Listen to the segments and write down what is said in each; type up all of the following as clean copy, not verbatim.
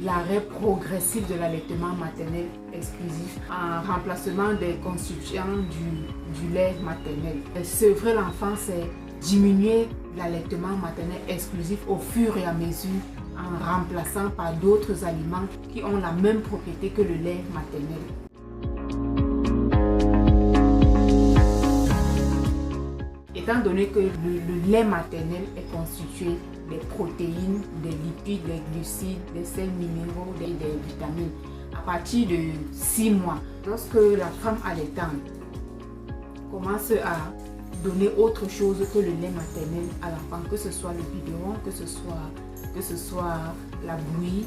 l'arrêt progressif de l'allaitement maternel exclusif en remplacement des constituants du lait maternel. Sevrer l'enfant, c'est diminuer l'allaitement maternel exclusif au fur et à mesure en remplaçant par d'autres aliments qui ont la même propriété que le lait maternel. Étant donné que le lait maternel est constitué des protéines, des lipides, des glucides, des sels minéraux et des vitamines, à partir de 6 mois, lorsque la femme allaitante commence à donner autre chose que le lait maternel à l'enfant, que ce soit le biberon, que ce soit la bouillie,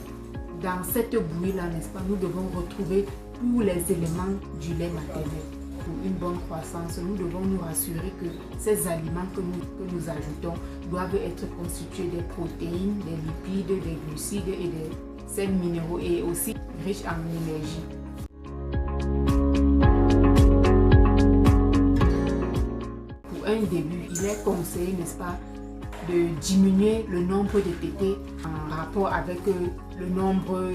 dans cette bouillie-là, n'est-ce pas, nous devons retrouver tous les éléments du lait maternel. Pour une bonne croissance, nous devons nous rassurer que ces aliments que nous ajoutons doivent être constitués des protéines, des lipides, des glucides et des sels minéraux et aussi riches en énergie. Pour un début, il est conseillé, n'est-ce pas, de diminuer le nombre de tétées en rapport avec le nombre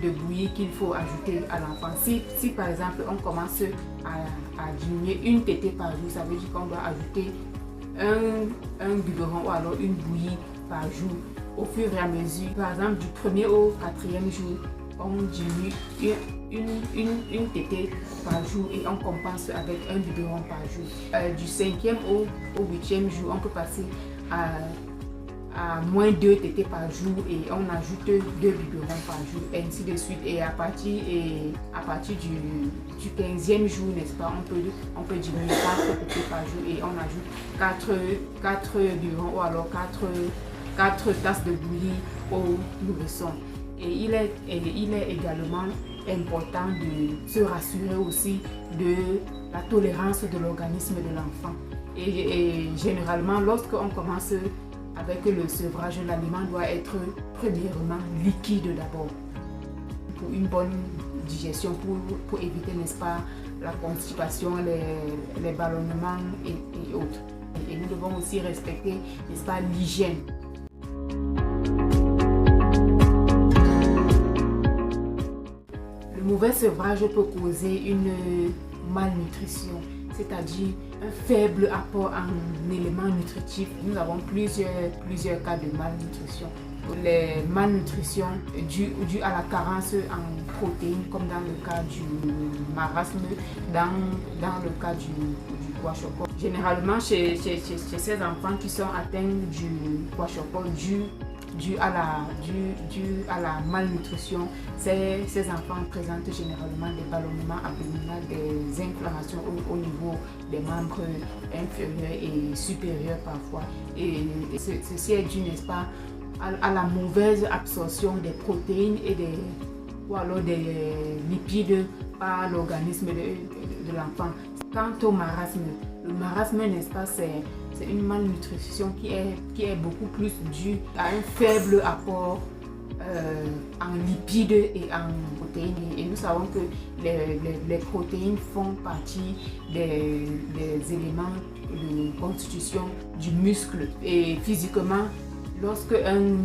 de bouillies qu'il faut ajouter à l'enfant. Si par exemple on commence à diminuer une tétée par jour, ça veut dire qu'on doit ajouter un biberon ou alors une bouillie par jour. Au fur et à mesure, par exemple du 1er au 4e jour, on diminue une tétée par jour et on compense avec un biberon par jour. Du 5e au 8e jour, on peut passer à moins 2 tétées par jour et on ajoute 2 biberons par jour, et ainsi de suite. Et à partir du 15e jour, n'est-ce pas, on peut diminuer 4 tétées par jour et on ajoute 4 biberons ou alors 4 tasses de bouillie au nourrisson. Et il est également important de se rassurer aussi de la tolérance de l'organisme de l'enfant. Et généralement, lorsqu'on commence avec le sevrage, l'aliment doit être premièrement liquide d'abord pour une bonne digestion, pour éviter, n'est-ce pas, la constipation, les ballonnements et autres. Et nous devons aussi respecter, n'est-ce pas, l'hygiène. Le mauvais sevrage peut causer une malnutrition, c'est-à-dire un faible apport en éléments nutritifs. Nous avons plusieurs cas de malnutrition. Les malnutritions dues à la carence en protéines, comme dans le cas du marasme, dans le cas du kwashiorkor. Généralement, chez ces enfants qui sont atteints du kwashiorkor dû à la malnutrition, ces enfants présentent généralement des ballonnements abdominaux, des inflammations au niveau des membres inférieurs et supérieurs parfois. Et ceci est dû, n'est-ce pas, à la mauvaise absorption des protéines ou alors des lipides par l'organisme de l'enfant. Quant au marasme, le marasme, n'est-ce pas, c'est une malnutrition qui est beaucoup plus due à un faible apport en lipides et en protéines. Et nous savons que les protéines font partie des éléments de constitution du muscle. Et physiquement, lorsque un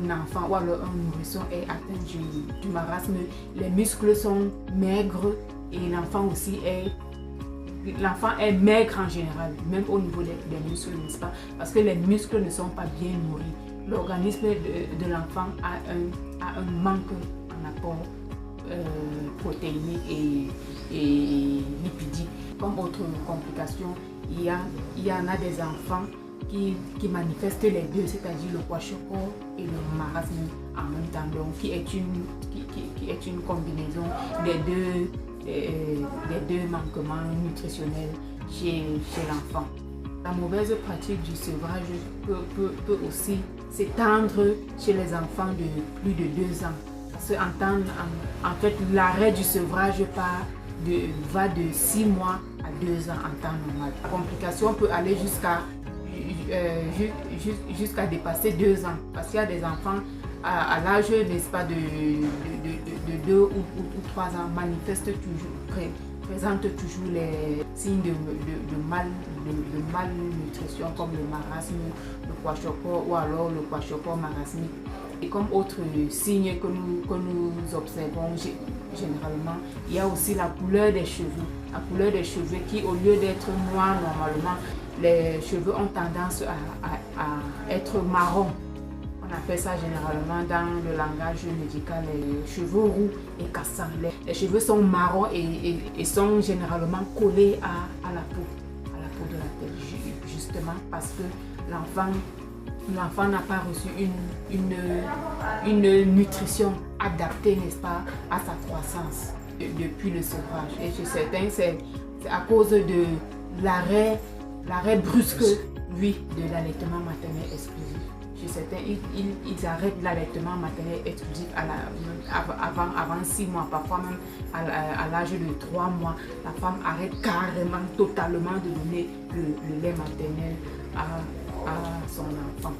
enfant ou alors un nourrisson est atteint du marasme, les muscles sont maigres et l'enfant est maigre en général, même au niveau des muscles, n'est-ce pas? Parce que les muscles ne sont pas bien nourris. L'organisme de l'enfant a un manque en apport protéiné et lipidique. Comme autre complication, il y en a des enfants qui manifestent les deux, c'est-à-dire le kwashiorkor et le marasme en même temps, donc qui est une combinaison des deux manquements nutritionnels chez l'enfant. La mauvaise pratique du sevrage peut aussi s'étendre chez les enfants de plus de 2 ans. En fait, l'arrêt du sevrage va de 6 mois à 2 ans en temps normal. La complication peut aller jusqu'à dépasser 2 ans, parce qu'il y a des enfants à l'âge, n'est-ce pas, de 2 ou 3 ans présentent toujours les signes de malnutrition comme le marasme, le kwashiorkor ou alors le kwashiorkor marasmique. Et comme autre signe que nous observons généralement, il y a aussi la couleur des cheveux. La couleur des cheveux qui, au lieu d'être noir normalement, les cheveux ont tendance à être marron. On appelle ça généralement dans le langage médical les cheveux roux et cassants. Les cheveux sont marrons et sont généralement collés à la peau de la tête, justement parce que l'enfant n'a pas reçu une nutrition adaptée, n'est-ce pas, à sa croissance depuis le sevrage. Et chez certains, c'est à cause de l'arrêt brusque, oui, de l'allaitement maternel exclusif. Chez certains, ils arrêtent l'allaitement maternel exclusif avant 6 mois, parfois même à l'âge de 3 mois. La femme arrête carrément, totalement de donner le lait maternel à son enfant.